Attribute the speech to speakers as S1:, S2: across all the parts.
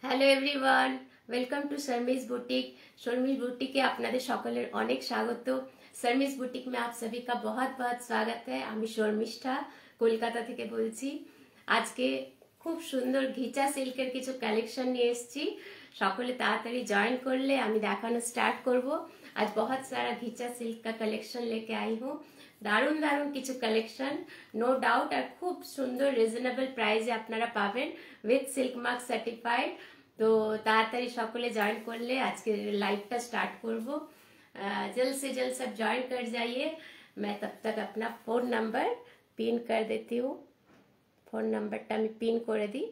S1: Hello everyone, welcome to Sharmis boutique. Sharmis बुटीके आपनादेर सकलेर अनेक स्वागत। शर्मिस बुटीक में आप सभी का बहुत बहुत स्वागत है। आमी शर्मिष्ठा कलकाता थेके बोलছি। আজকে খুব সুন্দর ঘিচা সিল্কের কিছু কালেকশন নিয়ে এসেছি। সকলে তাড়াতাড়ি জয়েন করলে আমি দেখানো স্টার্ট করব। आज बहुत सारा घिचा सिल्क का कलेक्शन लेके आई हूँ। दारुण दारुण किछु कलेक्शन नो डाउट और खूब सुंदर रिजनेबल प्राइसे আপনারা পাবেন উইথ সিল্ক মার্ক সার্টিফাইড। তো তাড়াতাড়ি সকলে জয়েন করলে আজকে লাইভটা স্টার্ট করব। जल्द से जल्द सब ज्वाइन कर जाइए। मैं तब तक अपना फोन नंबर पिन कर देती हूँ। फोन नंबरটা আমি পিন করে দিই।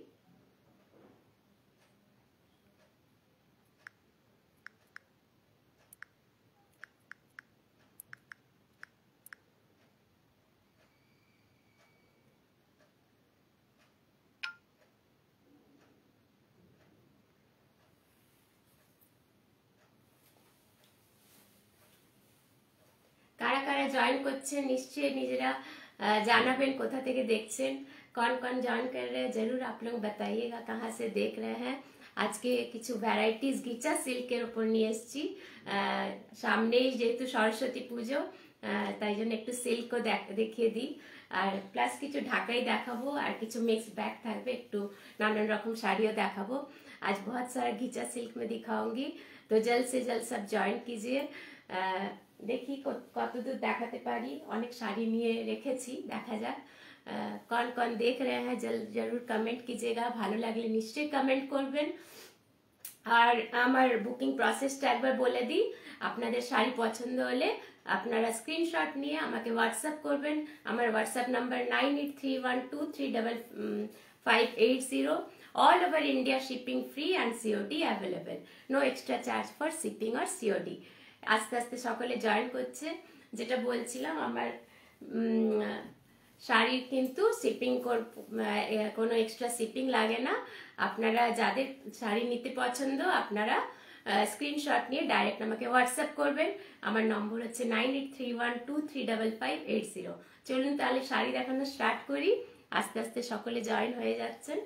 S1: কারা কারা জয়েন করছেন নিশ্চয়ই নিজেরা জানাবেন কোথা থেকে দেখছেন। कौन कौन ज्वाइन कर रहे हैं जरूर आप लोग बताइएगा कहाँ से देख रहे हैं। आज के কিছু ভ্যারাইটিস ঘিচা সিল্কের উপর নিয়ে এসেছি। সামনেই যেহেতু সরস্বতী পুজো তাই জন্য একটু সিল্কও দেখিয়ে দিই। আর প্লাস কিছু ঢাকাই দেখাবো আর কিছু মিক্স ব্যাগ থাকবে, একটু নানান রকম শাড়িও দেখাবো। आज बहुत सारा घिचा सिल्क में दिखाऊंगी, तो जल्द से जल्द सब ज्वाइन कीजिए। देखी কতদূর দেখাতে পারি। অনেক শাড়ি নিয়ে রেখেছি, দেখা যাক कौन कौन देख रहे हैं। जरूर कमेंट कीजिएगा, ভালো লাগলে নিশ্চয়ই কমেন্ট করবেন। আর আমার বুকিং প্রসেসটা একবার বলে দিই। আপনাদের শাড়ি পছন্দ হলে আপনারা স্ক্রিনশট নিয়ে আমাকে হোয়াটসঅ্যাপ করবেন। আমার WhatsApp number 9831235580। All over India shipping free and COD available. No extra charge for shipping और सीओडी। আস্তে আস্তে সকলে জয়েন করছে। যেটা বলছিলাম, আমার শাড়ির কিন্তু শিপিং কোনো এক্সট্রা শিপিং লাগে না। আপনারা যাদের শাড়ি নিতে পছন্দ আপনারা স্ক্রিনশট নিয়ে ডাইরেক্ট আমাকে হোয়াটসঅ্যাপ করবেন। আমার নম্বর হচ্ছে 9831235580। চলুন তাহলে শাড়ি দেখানো স্টার্ট করি। আস্তে আস্তে সকলে জয়েন হয়ে যাচ্ছেন।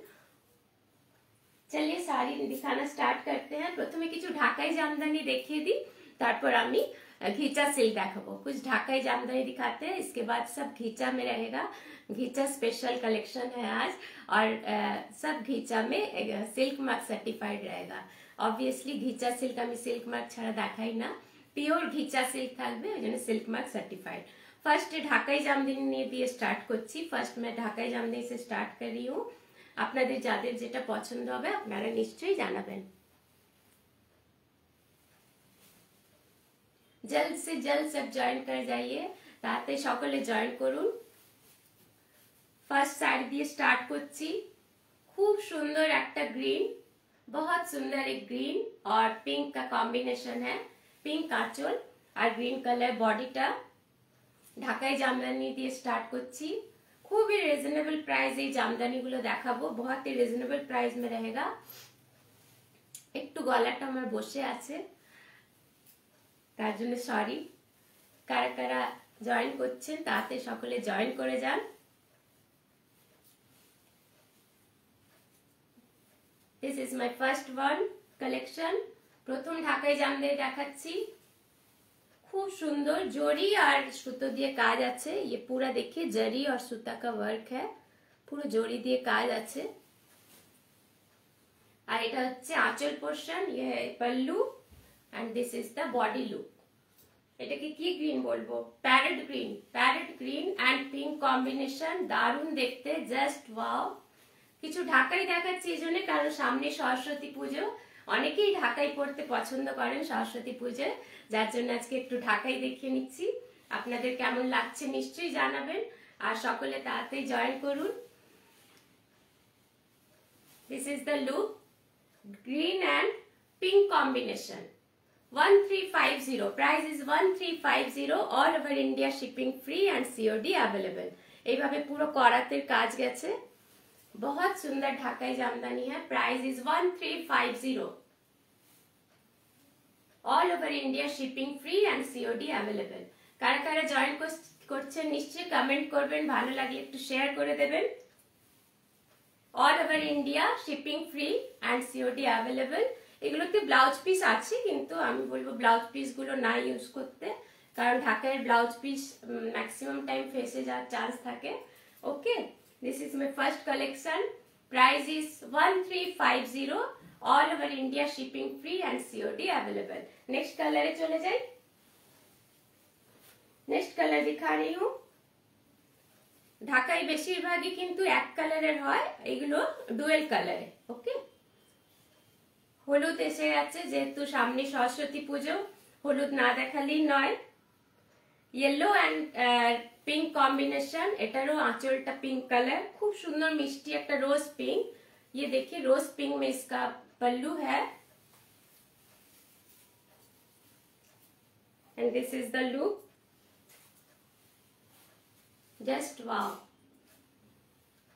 S1: चलिए साड़ी दिखाना स्टार्ट करते हैं। प्रथमे किछु ढाकाई जामदानी देखिए दी, तारपर आमी घिचा सिल्क देखाबो। कुछ ढाकाई जामदानी दिखाते हैं, इसके बाद सब घिचा में रहेगा। घिचा स्पेशल कलेक्शन है आज, और सब घिचा में सिल्क मार्क सर्टिफाइड रहेगा। ऑब्वियसली घिचा सिल्क आमी सिल्क मार्क छाड़ा देखाई ना, पियोर घिचा सिल्क থাকবে, ওইজন্য silk mark certified. First Dhakai jamdani নিয়ে দিয়ে স্টার্ট করছি। फर्स्ट मैं ढाकाई जामदानी से स्टार्ट कर रही हूँ। আপনাদের যাদের যেটা পছন্দ হবে আপনারা নিশ্চয়ই জানাবেন। जल्द से जल्द सब ज्वाइन कर जाइए, তাতে সকলে জয়েন করুন। ফার্স্ট শাড়ি দিয়ে স্টার্ট করছি। খুব সুন্দর একটা গ্রিন, बहुत सुंदर एक ग्रीन और पिंक का कॉम्बिनेशन है। पिंक आंचल और ग्रीन कलर बॉडीटा। ঢাকাই জামদানি দিয়ে স্টার্ট করছি। खूब ही रिजनेबल प्राइस ये जामदानी गुलो देखाबो, बहुत ही रिजनेबल प्राइस में रहेगा। একটু গলাটা আমার বসে আছে তার জন্য সরি। কারা কারা জয়েন করছেন তাতে সকলে জয়েন করে যান। This is my first one collection. প্রথম ঢাকাই জামদানি দেখাচ্ছি। खूब सुंदर जरी और सूतो दिए काज आछे। ये पूरा देखिए जरी और सूता का वर्क है, पूरा जरी दिए काज आछे। और এটা হচ্ছে आंचल पोर्शन, ये है पल्लू and this is the body look. এটাকে কি গ্রিন বলবো, parrot green. Parrot green and pink combination, দারুণ দেখতে, জাস্ট ওয়াও। কিছু ঢাকাই দেখাচ্ছি এজন্য কারণ সামনে সরস্বতী পুজো। অনেকেই ঢাকাই পড়তে পছন্দ করেন সরস্বতী পুজোয়, যার জন্য আজকে একটু ঢাকাই দেখিয়ে নিচ্ছি। আপনাদের কেমন লাগছে নিশ্চয়ই জানাবেন, আর সকলে তাড়াতাড়ি জয়েন করুন। This is the look, green and pink combination. 1350 price is 1350। All over India shipping free and COD available. এইভাবে পুরো করাতের কাজ গেছে। बहुत सुंदर ढाकाई जामदानी है। Price is 1350। All over India shipping free and COD available. কারা কারা জয়েন করছেন নিশ্চয়ই কমেন্ট করবেন, ভালো লাগলে একটু শেয়ার করে দেবেন। All over India shipping free and COD available. এগুলোতে ব্লাউজ পিস আছে, কিন্তু আমি বলবো ব্লাউজ পিস গুলো না ইউজ করতে, কারণ ঢাকায় ব্লাউজ পিস ম্যাক্সিমাম টাইম ফেসে যাওয়ার চান্স থাকে। Okay, this is my first collection. Price is 1350। All over India shipping free and COD available. Next colour चले जाए। नेक्स्ट कलर दिखा रही हूँ। ঢাকায় বেশিরভাগই কিন্তু এক কালারের হয়, এগুলো ডুয়েল কালারে। ওকে, হলুদ এসে গেছে, যেহেতু সামনে সরস্বতী পুজো, হলুদ না দেখালেই নয়। येलो एंड पिंक कॉम्बिनेशन, এটারও আঁচলটা पिंक कलर, খুব সুন্দর মিষ্টি একটা रोज पिंक। ये देखिए रोज पिंक में इसका पल्लू है and this is the look. Just wow,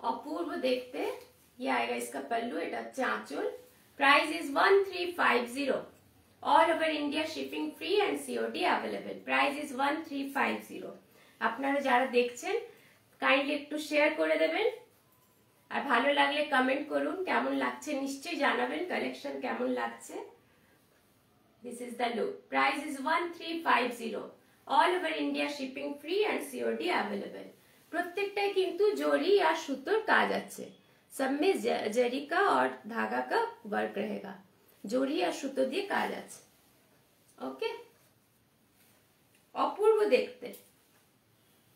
S1: अपूर्व देखते। ये आएगा इसका पल्लू, এটা হচ্ছে আঁচল। Price is 1350। All over India shipping free and COD available. Price is 1350। আপনারা যারা দেখছেন কাইন্ডলি একটু শেয়ার করে দেবেন, আর ভালো লাগলে কমেন্ট করুন, কেমন লাগছে নিশ্চয়ই জানাবেন, কালেকশন কেমন লাগছে। This is the look. Price is 1350। All over India shipping free and COD available. প্রত্যেকটাই কিন্তু জরি আর সুতোর কাজ আছে, सब में जरी का और धागा का वर्क रहेगा, জরি আর সুতো দিয়ে কাজ আছে। ওকে, অপূর্ব দেখতে,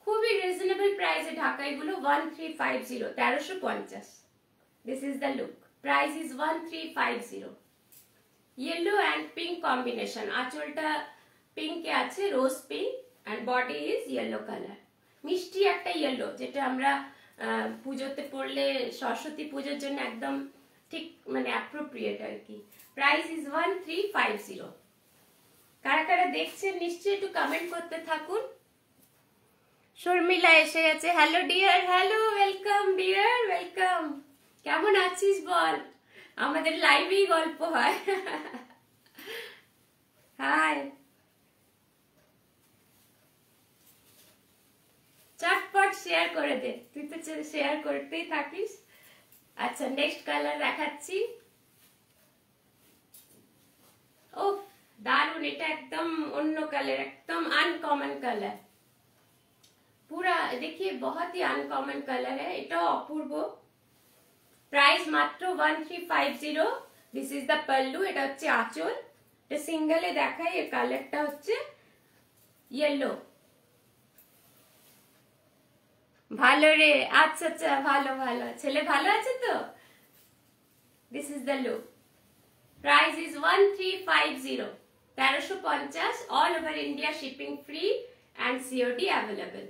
S1: খুবই রিজনেবল প্রাইসে ঢাকায় গুলো 1350, 1350। This is the look. Price is 1350। Yellow and pink combination, আঁচলটা পিঙ্কে আছে, rose pink, and body is yellow colour. মিষ্টি একটা येलो, যেটা আমরা পুজোতে পড়লে সরস্বতী পুজোর জন্য একদম ঠিক মানে অ্যাপ্রোপ্রিয়েট আর কি। Price is 1350। কারা কারা দেখছেন নিশ্চয়ই একটু কমেন্ট করতে থাকুন। শর্মিলা এসে গেছে। Hello dear, hello, welcome deer, welcome. কেমন আছিস বল, আমাদের লাইভেই গল্প হয়। হাই, চটপট শেয়ার করে দে, তুই তো শেয়ার করতেই থাকিস। আচ্ছা, নেক্সট কালার দেখাচ্ছি। ও দারুন, এটা একদম অন্য কালার, एकदम अनकॉमन कलर। पूरा देखिए बहुत ही अनकॉमन कलर है, এটাও অপূর্ব। প্রাইস মাত্র 1350। দিস ইজ দ্য পল্লু, এটা হচ্ছে আঁচল। এটা সিঙ্গেলে দেখাই, এর কালারটা হচ্ছে येलो। ভালো রে, আচ্ছা আচ্ছা, ভালো ভালো, ছেলে ভালো আছে তো। This is the look. Price is 1350, 1350। All over India shipping free and COD available.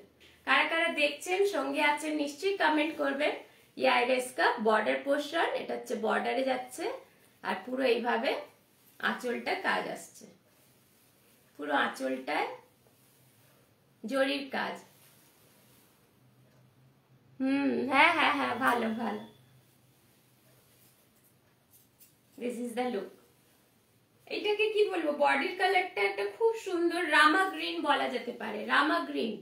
S1: কারা কারা দেখছেন সঙ্গে আছেন নিশ্চয়ই কমেন্ট করবেন। ये आएगा इसका बॉर्डर पोर्शन, এটা হচ্ছে বর্ডারে যাচ্ছে, আর পুরো এইভাবে আঁচলটা কাজ আসছে, পুরো আঁচলটায় জরির কাজ। হ্যাঁ হ্যাঁ হ্যাঁ, ভালো ভালো। This is the look. এটাকে কি বলবো, বডির কালারটা একটা খুব সুন্দর রামা গ্রিন বলা যেতে পারে, রামা গ্রিন।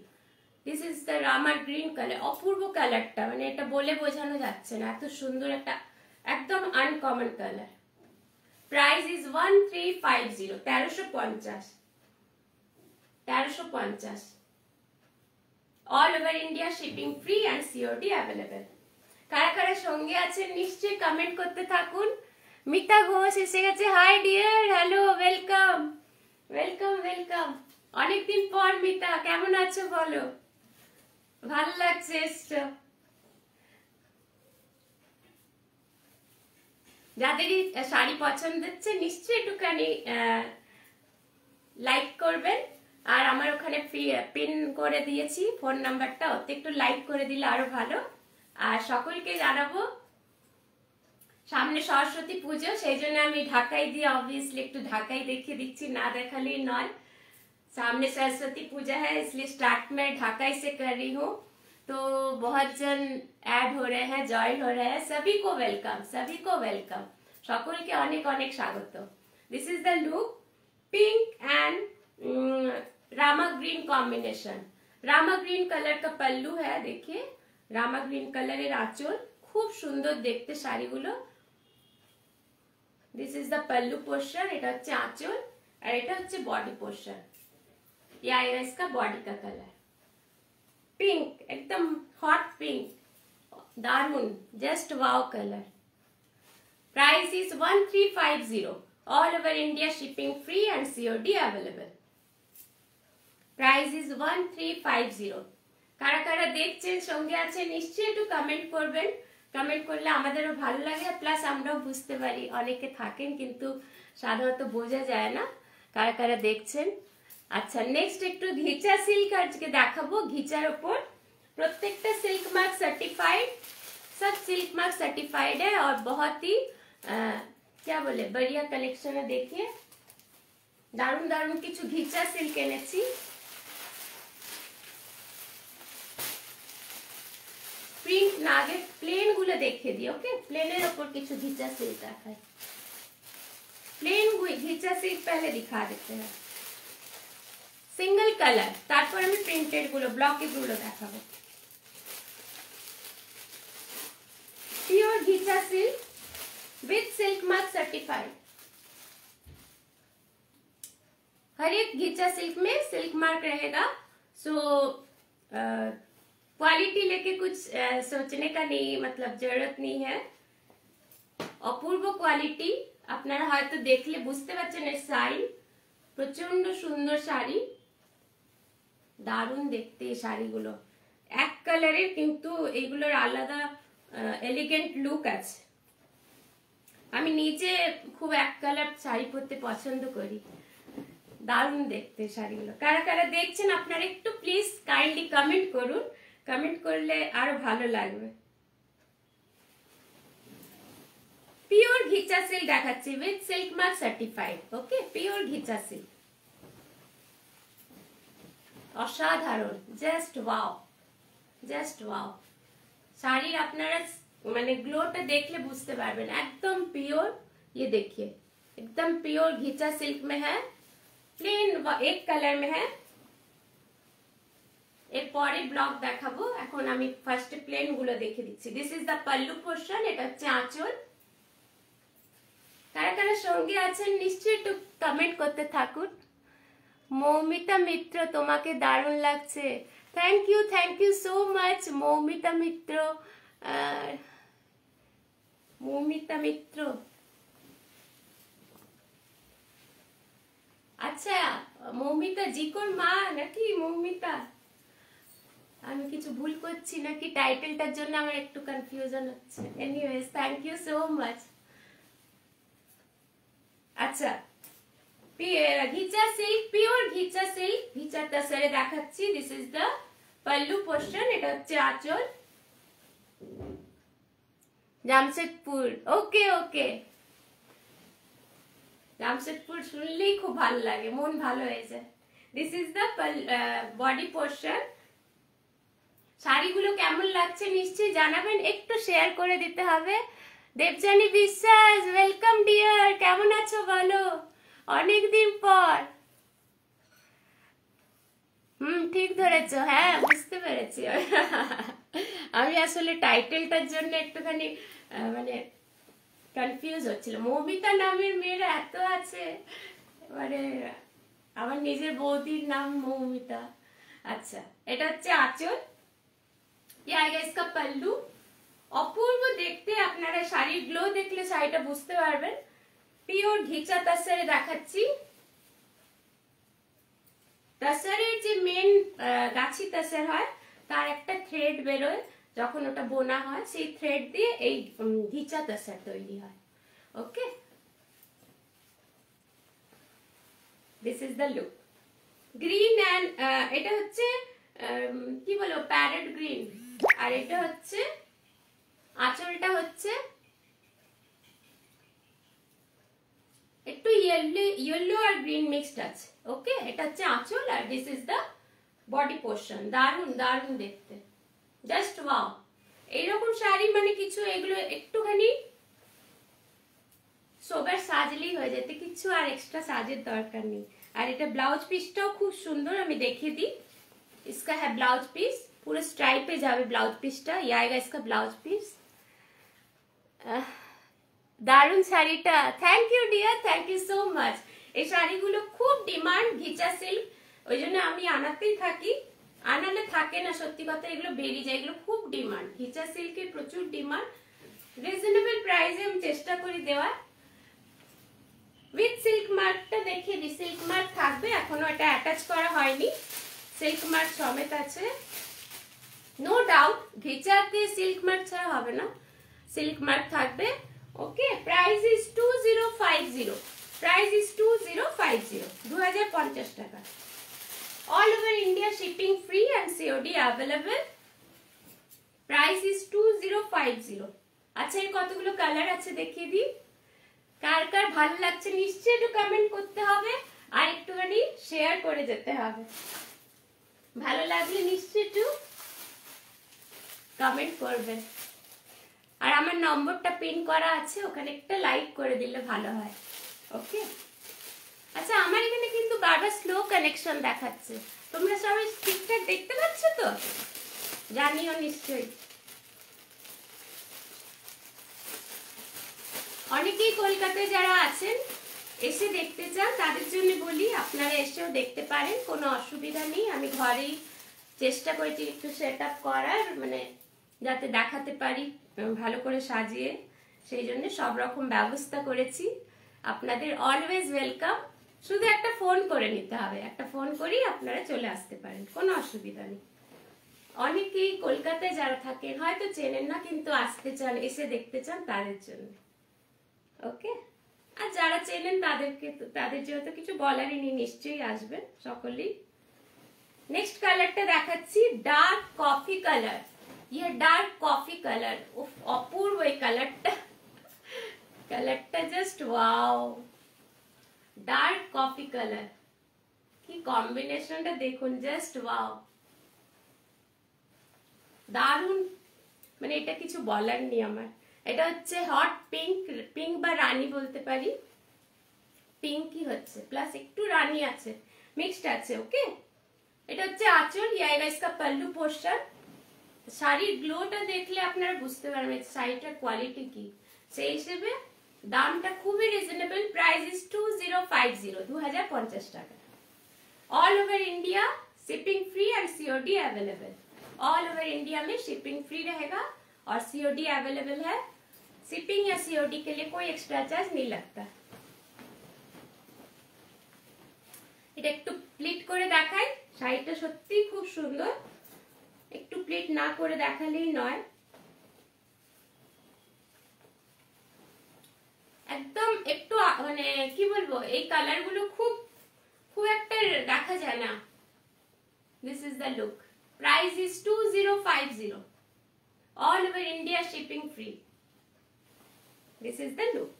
S1: দিস ইজ দ্য রামা গ্রিন কালার। অপূর্ব কালারটা, মানে এটা বলে বোঝানো যাচ্ছে না, এত সুন্দর একটা একদম uncommon colour. Price is 1350, 1350, 1350। All over India shipping free and COD available. কারা কারা সঙ্গে আছেন নিশ্চয়ই কমেন্ট করতে থাকুন। মিতা ঘোষ এসে গেছে। High deer, hello, welcome welcome welcome. অনেকদিন পর মিতা, কেমন আছো বলো? ভালো লাগছে এসছো। যাদেরই শাড়ি পছন্দ হচ্ছে নিশ্চয়ই একটুখানি লাইক করবেন, আর আমার ওখানে পিন করে দিয়েছি ফোন নাম্বারটা, ওতে একটু লাইক করে দিলে আরো ভালো। আর সকলকে জানাবো সামনে সরস্বতী পুজো, সেই জন্য আমি ঢাকাই দিয়ে অবভিয়াসলি একটু ঢাকাই দেখিয়ে দিচ্ছি, না দেখালেই নয়। सामने सरस्वती पूजा है, इसलिए स्टार्ट में ढाका से कर रही हूँ। तो बहुत जन ऐड हो रहे हैं, जॉइन हो रहे हैं, सभी को वेलकम, सभी को वेलकम, সকলকে অনেক অনেক স্বাগত। This is the look, pink and Rama green combination. Rama green colour का पल्लू है, देखिए रामा ग्रीन कलर এর আঁচল, খুব সুন্দর দেখতে শাড়িগুলো। This is the pallu portion, এটা হচ্ছে আঁচল আর এটা হচ্ছে বডি পোর্শন। ये आएगा इसका बॉडी का कलर पिंक, एकदम हॉट पिंक, दारुन, just wow colour. Price is 1350, all over India shipping free and COD available. Price is 1350। কারা কারা দেখছেন সঙ্গে আছে নিশ্চয়ই একটু কমেন্ট করবেন, কমেন্ট করলে আমাদেরও ভালো লাগে, প্লাস আমরাও বুঝতে পারি। অনেকে থাকেন কিন্তু সাধারণত বোঝা যায় না কারা কারা দেখছেন। अच्छा नेक्स्ट একটু ঘিচা सिल्क আজকে দেখাবো। ঘিচার উপর প্রত্যেকটা सिल्क मार्क सर्टिफाइड, सब सिल्क मार्क सर्टिफाइड है और बहुत ही क्या बोले बढ़िया कलेक्शन है। देखिए दारुण दारुण কিছু ঘিচা सिल्क এনেছি। প্রিন্ট না আগে প্লেন গুলো দেখিয়ে দিই। ওকে, প্লেনের উপর কিছু ঘিচা सिल्क रखा है। प्लेन घिचा सिल्क पहले दिखा देते हैं, सिंगल कलर, তারপর আমি প্রিন্টেড গুলো ব্লকেড গুলো দেখাবো। Pure ghicha silk with silk mark certified. हर एक घिचा सिल्क में सिल्क मार्क रहेगा। सो क्वालिटी लेके कुछ सोचने का नहीं, मतलब जरूरत नहीं है। অপূর্ব কোয়ালিটি, আপনারা হয়তো দেখলে বুঝতে পারছেন এর সাইজ। প্রচন্ড সুন্দর শাড়ি, দারুণ দেখতে এই শাড়িগুলো। এক কালারের কিন্তু এগুলোর আলাদা এলিগেন্ট লুক আছে। আমি নিজে খুব এক কালার শাড়ি পরতে পছন্দ করি। দারুণ দেখতে শাড়িগুলো। কারা কারা দেখছেন আপনারা একটু প্লিজ কাইন্ডলি কমেন্ট করুন, কমেন্ট করলে আরো ভালো লাগবে। পিওর ঘিচা সিল্ক দেখাচ্ছি with silk mark certified. Okay, pure ghicha silk, অসাধারণ, জাস্ট ওয়াও, জাস্ট ওয়াও। শাড়ির আপনারা মানে গ্লোটা দেখলে বুঝতে পারবেন, একদম পিওর। ये देखिए एकदम प्योर घिचा सिल्क में है, प्लेन एक कलर में है। এরপরে ব্লক দেখাবো। এখন আমি ফার্স্ট প্লেন গুলো দেখে দিচ্ছি। This is the pallu portion, এটা হচ্ছে আঁচল। কারা কারা সঙ্গে আছেন নিশ্চয়ই একটু কমেন্ট করতে থাকুন। মৌমিতা মিত্র, তোমাকে দারুণ লাগছে। Thank you so much Moumita Mitra. Moumita Mitra, আচ্ছা মৌমিতা জিকোর মা নাকি মৌমিতা? আমি কিছু ভুল করছি নাকি টাইটেলটার জন্য আমার একটু কনফিউশন হচ্ছে। Anyways thank you so much. আচ্ছা ঘিচা সিল্ক, পিওর ঘিচা সিল্ক, ঘিচা তাসারে দেখাচ্ছি। This is the pallu portion, এটা হচ্ছে আঁচল। জামশেদপুর, ওকে ওকে, জামশেদপুর শুনলেই খুব ভালো লাগে, মন ভালো হয়ে যায়। This is the body portion. শাড়িগুলো কেমন লাগছে নিশ্চয়ই জানাবেন, একটু শেয়ার করে দিতে হবে। দেবজানী বিশ্বাস, ওয়েলকাম ডিয়ার, কেমন আছো বলো, অনেকদিন পর। ঠিক ধরেছো, হ্যাঁ বুঝতে পেরেছি। আমি আসলে টাইটেলটার জন্য একটুখানি মানে কনফিউজ হচ্ছিল। মৌমিতা নামের মেয়েরা এত আছে, মানে আমার নিজের বৌদির নাম মৌমিতা। আচ্ছা এটা হচ্ছে আঁচল, इसका पल्लू। অপূর্ব দেখতে, আপনারা শাড়ির গ্লো দেখলে শাড়িটা বুঝতে পারবেন। পিওর ঘিচা তাসারে দেখাচ্ছি। তাসারের যে মেন গাছি তাসার হয় তার একটা থ্রেড বেরোয়, যখন ওটা বোনা হয় সেই থ্রেড দিয়ে এই ঘিচা তাসার তৈরি হয়। Okay, this is the look. Green and এটা হচ্ছে কি বলো প্যারেট গ্রিন, আর এটা হচ্ছে আঁচলটা হচ্ছে একটু ইয়েলো আর গ্রিন মিক্সড আছে। ওকে, এটা হচ্ছে আঁচল আর this is the body portion. দারুন দারুন দেখতে, জাস্ট ওয়াও। এইরকম শাড়ি মানে কিছু এগুলো একটুখানি সোবার সাজলেই হয়ে যেতে, কিছু আর এক্সট্রা সাজের দরকার নেই। আর এটা ব্লাউজ পিসটাও খুব সুন্দর, আমি দেখিয়ে দিই। इसका है ब्लाउज पीस, पूरे स्ट्राइप पे जावे ब्लाउज पीसটা। ये आएगा इसका ब्लाउज पीस। দারুণ শাড়িটা, thank you dear, thank you so much. এই শাড়িগুলো খুব ডিমান্ড, ঘিচা সিল্ক, ওই জন্য আমি আনাতেই থাকি, আনালে থাকে না, সত্যি কথা এগুলো বেরিয়ে যায়, এগুলো খুব ডিমান্ড, ঘিচা সিল্কের প্রচুর ডিমান্ড। রিজনেবল প্রাইসে আমি চেষ্টা করি দেওয়ার। উইথ সিল্ক মার্কটা দেখিয়ে দিই, সিল্ক মার্ক থাকবে, এখনো এটা অ্যাটাচ করা হয়নি, সিল্ক মার্ক সমেত আছে। নো ডাউট ঘিচাতে সিল্ক মার্ক ছাড়া হবে না, সিল্ক মার্ক থাকবে। ওকে, প্রাইস ইজ 2050, প্রাইস ইজ 2050, 2050 টাকা। All over India shipping free and COD available. Price is 2050। আচ্ছা, এর কতগুলো কালার আছে দেখিয়ে দিই। কার কার ভালো লাগছে নিশ্চয়ই একটু কমেন্ট করতে হবে, আর একটুখানি শেয়ার করে যেতে হবে। ভালো লাগলে নিশ্চয়ই একটু কমেন্ট করবেন, আর আমার নম্বরটা পিন করা আছে, ওখানে একটা লাইক করে দিলে ভালো হয়। ওকে, আচ্ছা আমার এখানে কিন্তু বারবার স্লো কানেকশন দেখাচ্ছে, তোমরা সবাই ঠিকঠাক দেখতে পাচ্ছ তো? জানিও নিশ্চয়ই। অনেকেই কলকাতায় যারা আছেন এসে দেখতে চান, তাদের জন্য বলি আপনারা এসেও দেখতে পারেন, কোনো অসুবিধা নেই। আমি ঘরেই চেষ্টা করেছি একটু সেট আপ করার, মানে যাতে দেখাতে পারি ভালো করে সাজিয়ে, সেই জন্য সব রকম ব্যবস্থা করেছি। আপনাদের অলওয়েজ ওয়েলকাম, শুধু একটা ফোন করে নিতে হবে, একটা ফোন করেই আপনারা চলে আসতে পারেন, কোনো অসুবিধা নেই। অনেকেই কলকাতায় যারা থাকেন হয়তো চেনেন না, কিন্তু আসতে চান, এসে দেখতে চান, তাদের জন্য। ওকে, আর যারা চেনেন তাদেরকে, তাদের যেহেতু কিছু বলারই নেই, নিশ্চয়ই আসবেন সকলেই। নেক্সট কালারটা দেখাচ্ছি, ডার্ক কফি কালার। ये डार्क कॉफी कलर, अपूर्व कलरটা, कलरটা just wow. Dark coffee colour, কি কম্বিনেশনটা দেখুন, জাস্ট ওয়াও, দারুন, মানে এটা কিছু বলার নেই আমার। এটা হচ্ছে হট পিঙ্ক, পিঙ্ক বা রানী বলতে পারি, পিঙ্কই হচ্ছে, প্লাস একটু রানী আছে, মিক্সড আছে। ওকে, এটা হচ্ছে আঁচল, ये आएगा इसका पल्लू पोर्शन। শাড়ির গ্লোটা দেখলে আপনারা বুঝতে পারবেন শাড়িটার কোয়ালিটি কি, সেই হিসেবে দামটা খুবই রিজনেবল। প্রাইস ইজ 2050, 2050 টাকা। All over India shipping free and COD available. All over India में शिपिंग फ्री रहेगा और सीओडी अवेलेबल है। शिपिंग या सीओडी के लिए कोई एक्स्ट्रा चार्ज नहीं लगता। এটা একটু প্লিট করে দেখাই, শাড়িটা সত্যি খুব সুন্দর, একটু প্লিট না করে দেখালেই নয়। একদম একটু মানে কি বলবো, এই কালার গুলো খুব খুব একটা দেখা যায় না। This is the look. Price is 2050, all over India shipping free. This is the look.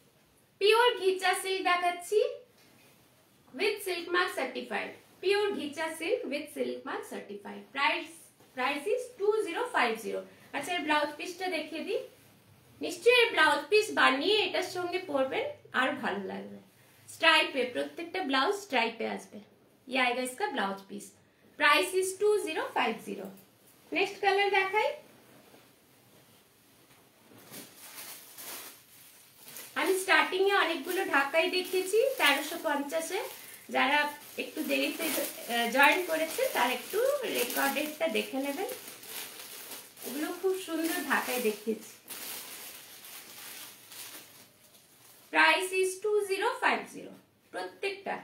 S1: Pure ghicha silk দেখাচ্ছি, with silk mark certified, pure ghicha silk with silk mark certified. Price is 2050। আচ্ছা, এর blouse পিসটা দেখিয়ে দিই। নিশ্চয়ই blouse piece বানিয়ে এটার সঙ্গে পরবেন, আর ভালো লাগবে। স্ট্রাইপে, প্রত্যেকটা ব্লাউজ স্ট্রাইপে আসবে। ये आएगा इसका blouse piece. Price is 2050। Next colour দেখাই। আমি স্টার্টিং এ অনেকগুলো ঢাকাই দেখিয়েছি 1350-এ, যারা একটু দেরিতে জয়েন করেছে তারা একটু রেকর্ডেডটা দেখে নেবেন, ওগুলো খুব সুন্দর ঢাকায় দেখিয়েছি। প্রাইস ইজ 2050 প্রত্যেকটা,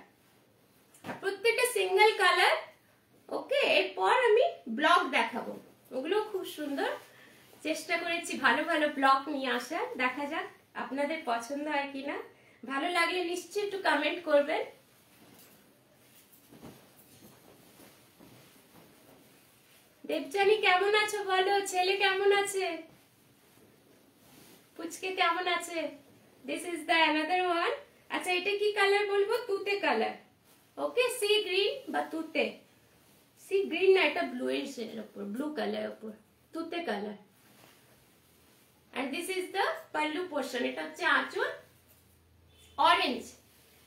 S1: প্রত্যেকটা সিঙ্গেল কালার। ওকে, এরপর আমি ব্লক দেখাবো, ওগুলো খুব সুন্দর, চেষ্টা করেছি ভালো ভালো ব্লক নিয়ে আসার। দেখা যাক আপনাদের পছন্দ হয় কিনা, ভালো লাগলে নিশ্চয়ই একটু কমেন্ট করবেন। দেবজানি কেমন আছো বলো, ছেলে কেমন আছে, পুচকে কেমন আছে? This is the another one. আচ্ছা, এটা কি কালার বলবো? তুতে কালার। ওকে, সি গ্রিন বা তুতে, সি গ্রিন না, এটা ব্লু এর উপর, ব্লু কালার উপর, তুতে colour. and this is the pallu portion, এটা হচ্ছে আঁচল। Orange,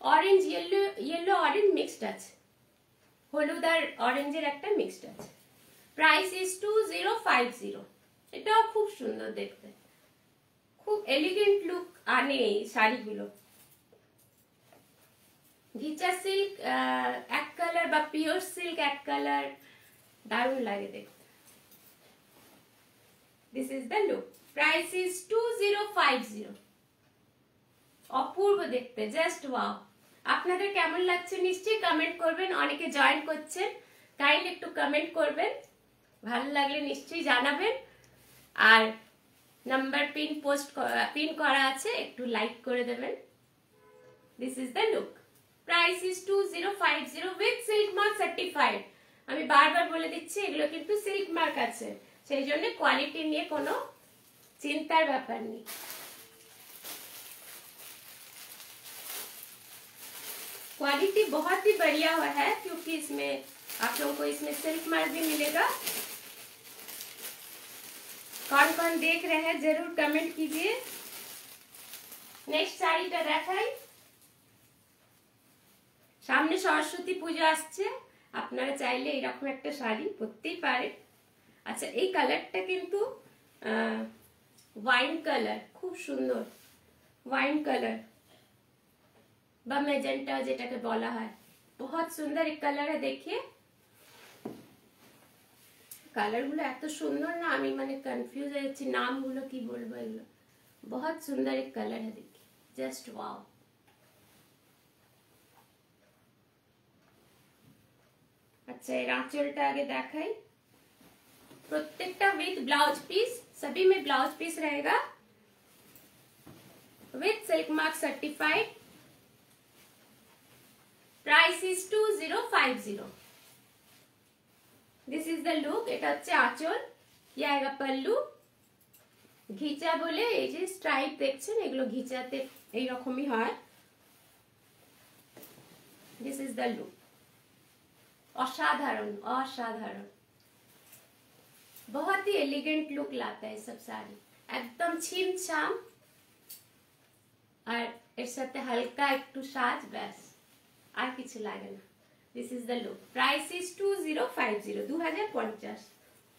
S1: orange yellow, yellow orange mixed আছে, হলুদ আর অরেঞ্জের একটা মিক্সড আছে। Price is 2050। এটাও খুব সুন্দর দেখতে, খুব এলিগেন্ট লুক আনে এই শাড়িগুলো। ঘিচা সিল্ক এক কালার বা পিওর সিল্ক এক কালার, দারুণ লাগে দেখতে। This is the look. Price is 2050। অপূর্ব দেখতে, জাস্ট ওয়াও। আপনাদের কেমন লাগছে নিশ্চয়ই কমেন্ট করবেন। অনেকে জয়েন করছেন, কাইন্ডলি একটু কমেন্ট করবেন, ভালো লাগলে নিশ্চয়ই জানাবেন। আর নাম্বার পিন করা আছে, একটু লাইক করে দেবেন। This is the look. Price is 2050 with silk mark certified. আমি বারবার বলে দিচ্ছি এগুলো কিন্তু সিল্ক মার্ক আছে, সেই জন্য কোয়ালিটি নিয়ে কোনো চিন্তার ব্যাপার নেই। क्वालिटी बहुत ही बढ़िया हुआ है, क्योंकि इसमें आप लोगों को इसमें सिल्क मार्क भी मिलेगा। कौन कौन देख रहे हैं जरूर कमेंट कीजिए। नेक्स्ट শাড়িটা দেখাই। সামনে সরস্বতী পূজা আসছে, আপনারা চাইলে এরকম একটা শাড়ি পরতেই পারেন। আচ্ছা, এই কালারটা কিন্তু ওয়াইন কালার, খুব সুন্দর ওয়াইন কালার বা মেজেন্টা যেটাকে বলা হয়, बहुत সুন্দর एक কালার है। देखिए কালারগুলো এত সুন্দর না, আমি মানে কনফিউজ হয়ে যাচ্ছি নামগুলো কি বলবো। এগুলো बहुत সুন্দর एक কালার है, देखिए जस्ट वाओ। अच्छा, এর আঁচলটা আগে দেখাই। প্রত্যেকটা विद ब्लाउज पीस, सभी में ब्लाउज पीस रहेगा with silk mark certified. Price is 2050। This is the look. এটা হচ্ছে আঁচল, ये आएगा पल्लू। ঘিচা বলে এই যে স্ট্রাইপ দেখছেন, এগুলো ঘিচাতে এই রকমই হয়। This is the look. অসাধারণ অসাধারণ, बहुत ही एलिगेंट लुक लाता है सब साड़ी, एकदम ছিমছাম। আর এর সাথে হালকা একটু সাজ, ব্যাস আর কিছু লাগে না। This is the look. Price is 2050, 2050।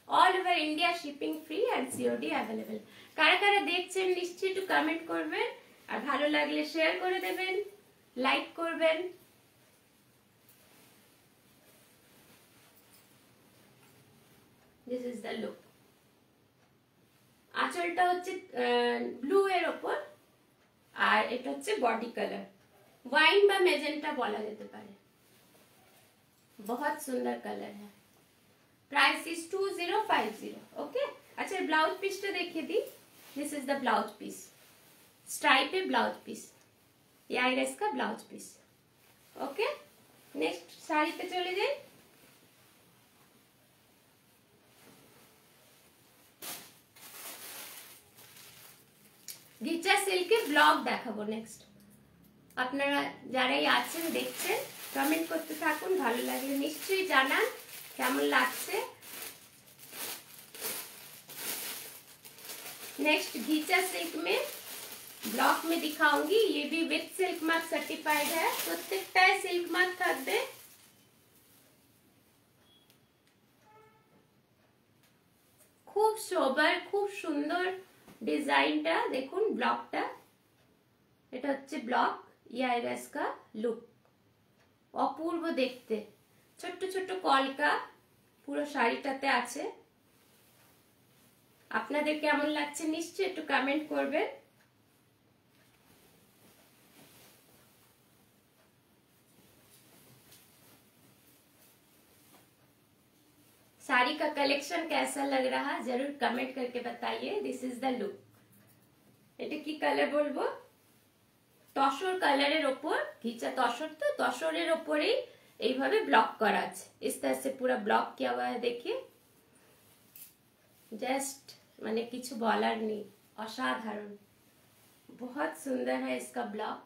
S1: All over India shipping free and COD available. কারা কারা দেখছেন নিশ্চয়ই একটু কমেন্ট করবেন, আর ভালো লাগলে শেয়ার করে দেবেন, লাইক করবেন। This is the look. আঁচলটা হচ্ছে ব্লু এর ওপর, আর এটা হচ্ছে বডি কালার, ওয়াইন বা মেজেন্টা বলা যেতে পারে। बहुत सुंदर कलर है। Price is 2050। ओके, अच्छा ब्लाउज पीसটা দেখিয়ে দিই। This is the blouse piece, स्ट्राइपे ब्लाउज पीस, ये आएगा इसका ब्लाउज पीस। ओके, नेक्स्ट শাড়িতে চলে যাই। ঘিচা সিল্কের ব্লগ দেখাবো নেক্সট। আপনারা যারাই আছেন দেখছেন কমেন্ট করতে থাকুন, ভালো লাগলে নিশ্চয়ই জানান কেমন লাগছে। नेक्स्ट घिचा सिल्क में ब्लॉक में दिखाऊंगी, ये भी विद सिल्क मार्क सर्टिफाइड है। প্রত্যেকটায় সিল্ক মার্ক থাকবে। খুব সোবার, খুব সুন্দর ডিজাইনটা দেখুন। ব্লকটা, এটা হচ্ছে ব্লক, ये आएगा इसका लुक। অপূর্ব দেখতে, ছোট্ট ছোট্ট কলকা পুরো শাড়িটাতে আছে। আপনাদের কেমন লাগছে নিশ্চয়ই একটু কমেন্ট করবেন। साड़ी का कलेक्शन कैसा लग रहा जरूर कमेंट करके बताइए। This is the look. এটা কি কালার বলবো, তসর কালারের ওপর, ঘিচা তসর, তো তসরের ওপরেই এইভাবে ব্লক করা আছে। इस तरह से पूरा ब्लॉक किया हुआ है, देखिए जस्ट মানে কিছু বলার নেই, অসাধারণ, बहुत सुंदर है इसका ब्लॉक।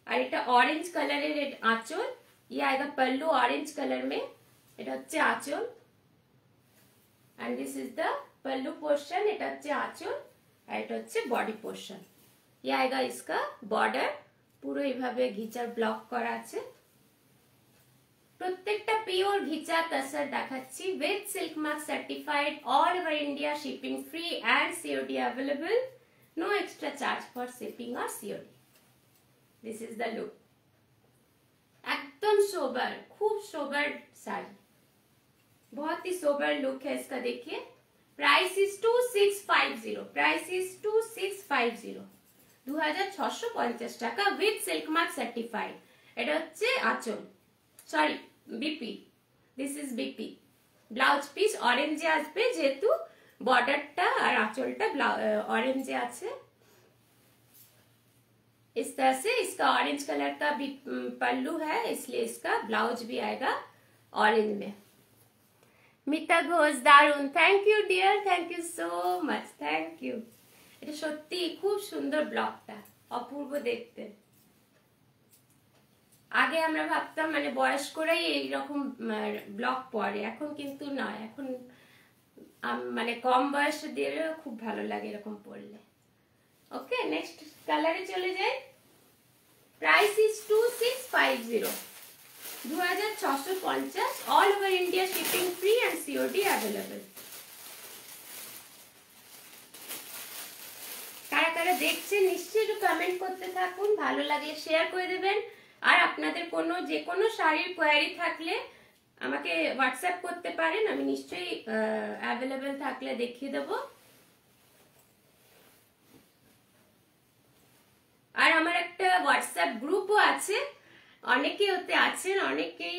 S1: और এটা ऑरेंज कलर आंचल, ये आएगा पल्लू ऑरेंज कलर में, এটা হচ্ছে আঁচল। And this is the pallu portion, এটা হচ্ছে আঁচল, আর এটা হচ্ছে বডি পোর্শন। ये आएगा इसका बॉर्डर, পুরো এইভাবে ঘিচার ব্লক করা আছে। প্রত্যেকটা পিওর ঘিচা তসর দেখাচ্ছি with silk mark certified, all over India shipping free and COD available, no extra charge for shipping और COD. This is the look, एकदम सोबर, खूब सोबर साड़ी, बहुत ही सोबर लुक है इसका। देखिए प्राइस इज 2650, प्राइस इज 2650, 2650 টাকা উইথ সিল্ক মার্ক সার্টিফাইড। এটা হচ্ছে আঁচল, sorry BP, this is BP. Blouse piece অরেঞ্জে আসবে, যেহেতু बॉर्डरটা আর আঁচলটা ऑरेंज আছে। इस तरह से इसका ऑरेंज कलर का भी पल्लू है, इसलिए इसका ब्लाउज भी आएगा ऑरेंज में। মিতা ঘোষ, দারুন, thank you dear, thank you so much, thank you. এটা সত্যি খুব সুন্দর ব্লকটা, অপূর্ব দেখতে। আগে আমরা ভাবতাম মানে বয়স্করাই এইরকম ব্লক পরে, এখন কিন্তু নয়, এখন মানে কম বয়সীদেরও খুব ভালো লাগে এরকম পরলে। ওকে, নেক্সট কালারে চলে যাই। Price is 2650, 2650, all over India shipping free and COD available. কারা কারা দেখছেন নিশ্চয়ই একটু কমেন্ট করতে থাকুন, ভালো লাগলে শেয়ার করে দেবেন। আর আপনাদের যে কোনো শাড়ির কোয়ারি থাকলে আমাকে হোয়াটসঅ্যাপ করতে পারেন, আমি নিশ্চয়ই অ্যাভেলেবল থাকলে দেখিয়ে দেব। আর আমার একটা হোয়াটসঅ্যাপ গ্রুপও আছে, অনেকেই ওতে আছেন, অনেকেই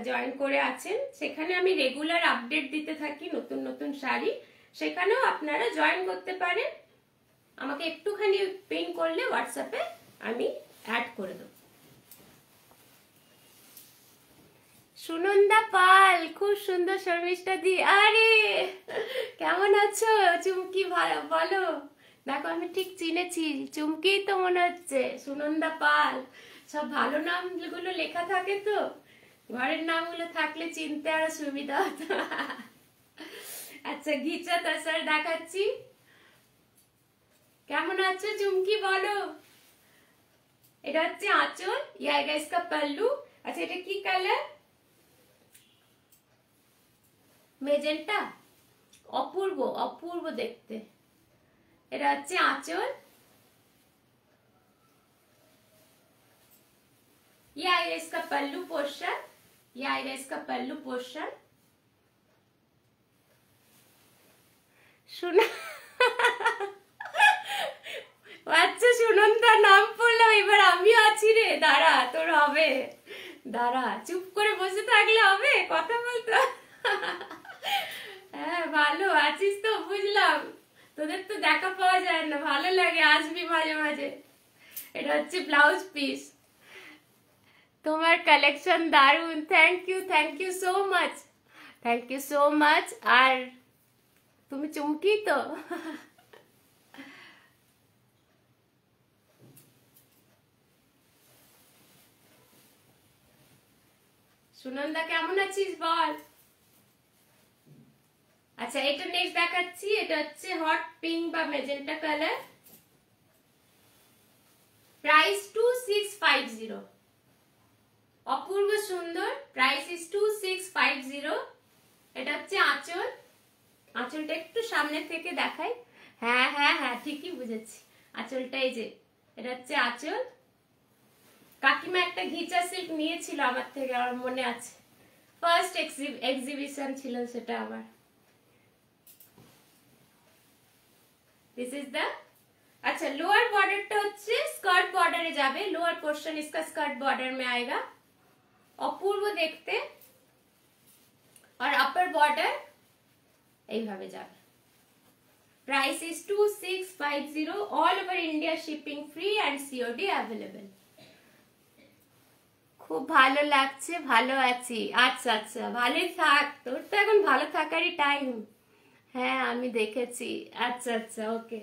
S1: জয়েন করে আছেন। সেখানে আমি রেগুলার আপডেট দিতে থাকি নতুন নতুন শাড়ি, সেখানেও আপনারা জয়েন করতে পারেন। আমাকে একটুখানি পিন করলে হোয়াটসঅ্যাপে আমি অ্যাড করে দেব। সুনন্দা পাল, খুব সুন্দর শর্মিষ্ঠা দি, আরে কেমন আছো চুমকি, বলো। দেখো আমি ঠিক চিনেছি, চুমকি তো মনে হচ্ছে, সুনন্দা পাল, সব ভালো নামগুলো লেখা থাকে তো, ঘরের নামগুলো থাকলে চিনতে আরো সুবিধা হতো। আচ্ছা ঘিচা তসর দেখাচ্ছি, কেমন আছো চুমকি বলো। এটা হচ্ছে আঁচল, ইয়া इसका पल्लू। আচ্ছা এটা কি কালার, মেজেন্টা, অপূর্ব অপূর্ব দেখতে। এটা হচ্ছে আঁচল, या इसका पल्लू पोर्शन, या इसका पल्लू पोर्शन। सुना আচ্ছা সুনন্দা নাম পড়লাম, এবার আমিও আছি রে, দাঁড়া তোর হবে, দাঁড়া চুপ করে বসে থাকলে হবে, কথা বলতো। হ্যাঁ ভালো আছিস তো, বুঝলাম, তোদের তো দেখা পাওয়া যায় না, ভালো লাগে, আসবি মাঝে মাঝে। এটা হচ্ছে ব্লাউজ পিস, তোমার কালেকশন দারুন, thank you so much, thank you so much. আর তুমি চুমকি তো। সুনন্দা কেমন আছিস বল। আচ্ছা এটা নেক্সট দেখাচ্ছি, এটা হচ্ছে হট পিঙ্ক বা মেজেন্টা কালার, প্রাইস 2650, অপূর্ব সুন্দর, প্রাইস ইজ 2650। এটা হচ্ছে আঁচল, আঁচলটা একটু সামনে থেকে দেখাই, হ্যাঁ হ্যাঁ হ্যাঁ ঠিকই বুঝেছি, আঁচলটা এই যে, এটা হচ্ছে আঁচল। কাকিমা একটা ঘিচা সিল্ক নিয়েছিল আমার থেকে, আমার মনে আছে, ফার্স্ট এক্সিবিশন ছিল সেটা আমার। दिस इज द, अच्छा लोअर बॉर्डरটা হচ্ছে স্কার্ট বর্ডারে যাবে, লোअर पोर्शन इसका स्कर्ट बॉर्डर में आएगा, অপূর্ব দেখতে। और अपर बॉर्डर এইভাবে যাবে। Price is 2650, all over India shipping free and COD available. খুব ভালো লাগছে, ভালো আছি। আচ্ছা আচ্ছা ভালোই থাক, তোর তো এখন ভালো থাকারই টাইম। হ্যাঁ আমি দেখেছি, আচ্ছা আচ্ছা okay.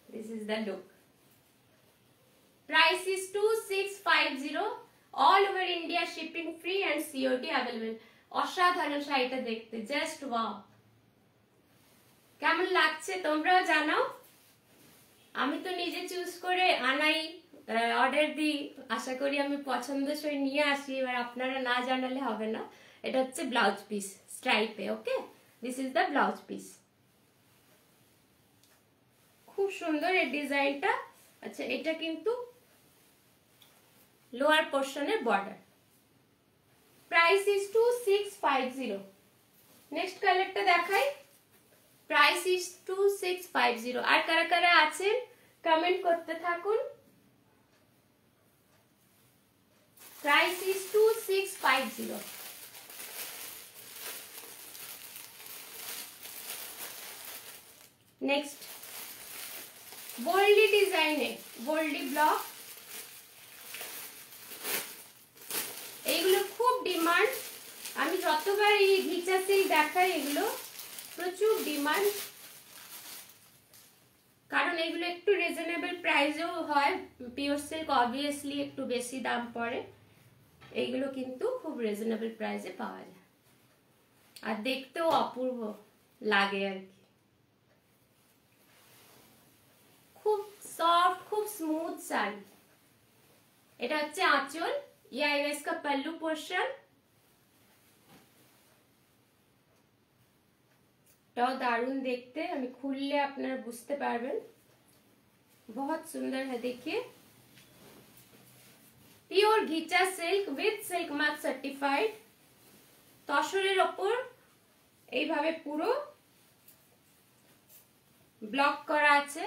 S1: This is the look, price is 2650, all over India shipping free and COD available. অসাধারণ শাড়িটা দেখতে, জাস্ট ওয়াও। কেমন লাগছে তোমরাও জানাও, আমি তো নিজে চুজ করে আনাই, অর্ডার দিই, আশা করি আমি পছন্দসই নিয়ে আসি, এবার আপনারা না জানালে হবে না। এটা হচ্ছে ব্লাউজ পিস স্ট্রাইপে। Okay, this is the blouse piece. খুব সুন্দর এই ডিজাইনটা। আচ্ছা, এটা কিন্তু লোয়ার পোর্শনের বর্ডার। Price is 2650। নেক্সট কালারটা দেখাই। Price is 2650। আর কারা কারা আছেন কমেন্ট করতে থাকুন। Price is 2650। নেক্সট বোল্ডি ডিজাইনে বোল্ডি ব্লক, এইগুলো খুব ডিমান্ড। আমি যতবার এই ঘিচা সিল্ক দেখাই এগুলো প্রচুর ডিমান্ড, কারণ এগুলো একটু রিজনেবল প্রাইসেও হয়। পিওর সিল্ক অবভিয়াসলি একটু বেশি দাম পড়ে, এইগুলো কিন্তু খুব রিজনেবল প্রাইসে পাওয়া যায় আর দেখতেও অপূর্ব লাগে আর কি। খুব সফট, খুব স্মুথ শাড়ি। এটা হচ্ছে আঁচল, या इसका पल्लू पोर्शन। এটাও দারুণ দেখতে, আমি খুললে আপনারা বুঝতে পারবেন। बहुत सुंदर है, देखिए pure ghicha silk with silk mark certified. তসরের ওপর এইভাবে পুরো ব্লক করা আছে।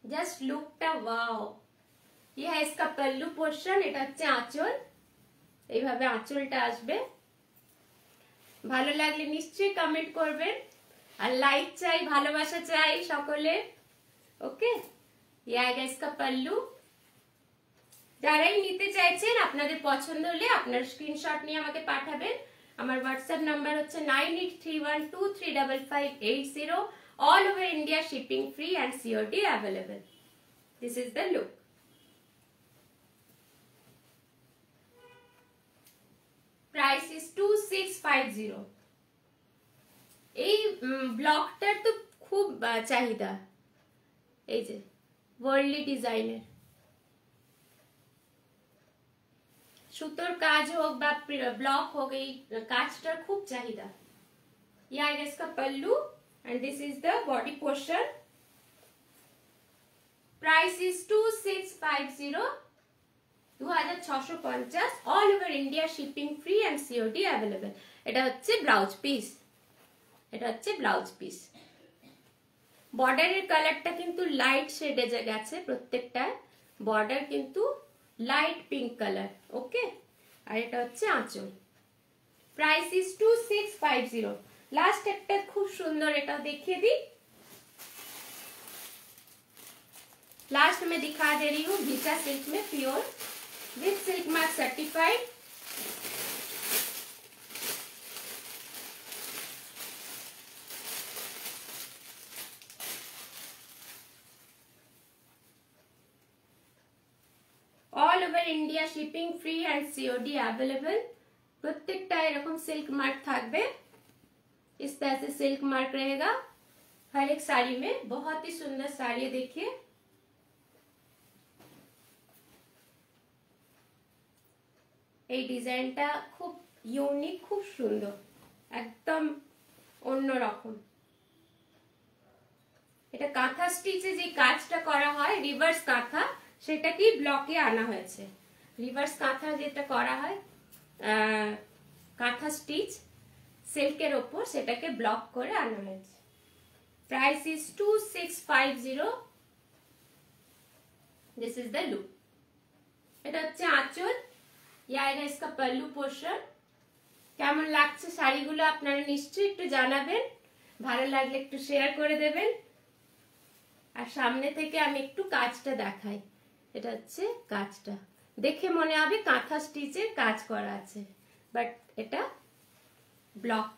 S1: জাস্ট লুকটা ওয়াও। ये है इसका पल्लू पोर्शन। এটা হচ্ছে আঁচল, এইভাবে আঁচলটা আসবে। ভালো লাগলে নিশ্চয়ই কমেন্ট করবেন, আর লাইক চাই, ভালোবাসা চাই সকলে। ওকে, ये आएगा इसका पल्लू। যারাই নিতে চাইছেন আপনাদের পছন্দ হলে আপনার স্ক্রিনশট নিয়ে আমাকে পাঠাবেন। আমার হোয়াটসঅ্যাপ নাম্বার হচ্ছে 9831235580। All over India shipping free and COD available. This is the look. Price is 2650। এই ব্লকটার তো খুব চাহিদা, এই যে ওয়ার্ল্ডলি ডিজাইনের সুতোর কাজ হোক বা ব্লক হোক, এই কাজটার খুব চাহিদা। ये आएगा इसका पल्लू and this is the body portion. Price is 2650, 2650। all over India shipping free and COD available। এটা হচ্ছে ব্লাউজ পিস, এটা হচ্ছে ব্লাউজ পিস। বর্ডারের কালারটা কিন্তু লাইট শেডে গেছে, প্রত্যেকটা বর্ডার কিন্তু লাইট পিঙ্ক কালার। ওকে, আর এটা হচ্ছে আঁচল। Price is 2650। লাস্ট একটা খুব সুন্দর, এটা দেখিয়ে দিই। लास्ट में दिखा दे रही हूँ घिचा सिल्क में pure with silk mark certified. All over India shipping free and COD available. प्रत्येकटा एरकम सिल्क मार्क থাকবে, इस तरह से सिल्क मार्क रहेगा हर एक साड़ी में। बहुत ही सुंदर साड़ी है, देखिए এই ডিজাইনটা খুব ইউনিক, খুব সুন্দর, একদম অন্যরকম। এটা কাঁথা স্টিচে যে কাজটা করা হয়, রিভার্স কাঁথা, সেটা কি ব্লকে আনা হয়েছে। রিভার্স কাঁথা যেটা করা হয় কাঁথা স্টিচ সিল্কের ওপর, সেটাকে ব্লক করে আনা হয়েছে। Price is 2650। This is the look. এটা হচ্ছে আঁচল, ये आएगा इसका पल्लू पोर्शन। কেমন লাগছে শাড়িগুলো আপনারা নিশ্চয়ই একটু জানাবেন, ভালো লাগলে একটু শেয়ার করে দেবেন। আর সামনে থেকে আমি একটু কাজটা দেখাই। এটা হচ্ছে কাজটা, দেখে মনে হবে কাঁথা স্টিচের কাজ করা আছে, বাট এটা block.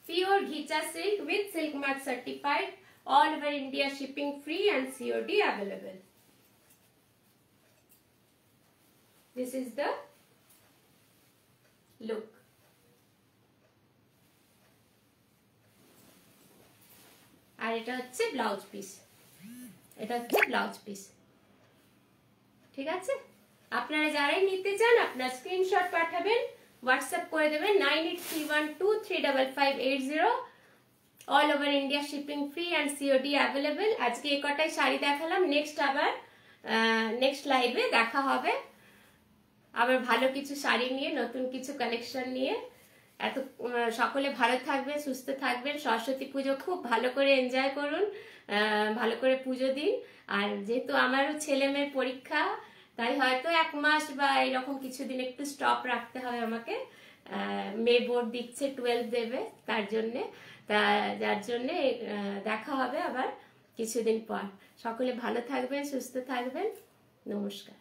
S1: Pure ghicha silk with silk mark certified. All over India shipping free and COD available. This is the look। আর এটা হচ্ছে ব্লাউজ পিস। এটা হচ্ছে ব্লাউজ পিস। ঠিক আছে, আপনারা যারাই নিতে চান আপনার স্ক্রিনশট পাঠাবেন, হোয়াটসঅ্যাপ করে দেবেন 9831235580। All over India shipping free and COD available. আজকে এ কটাই শাড়ি দেখালাম, নেক্সট আবার নেক্সট লাইভে দেখা হবে আবার ভালো কিছু শাড়ি নিয়ে, নতুন কিছু কালেকশন নিয়ে। এত সকলে ভালো থাকবেন, সুস্থ থাকবেন। সরস্বতী পুজো খুব ভালো করে এনজয় করুন, ভালো করে পুজো দিন। আর যেহেতু আমারও ছেলে মেয়ের পরীক্ষা, তাই হয়তো 1 মাস বা এরকম কিছুদিন একটু স্টপ রাখতে হবে আমাকে। মেয়ে বোর্ড দিচ্ছে, 12 দেবে, তার জন্যে যার জন্যে দেখা হবে আবার কিছুদিন পর। সকলে ভালো থাকবেন, সুস্থ থাকবেন। নমস্কার।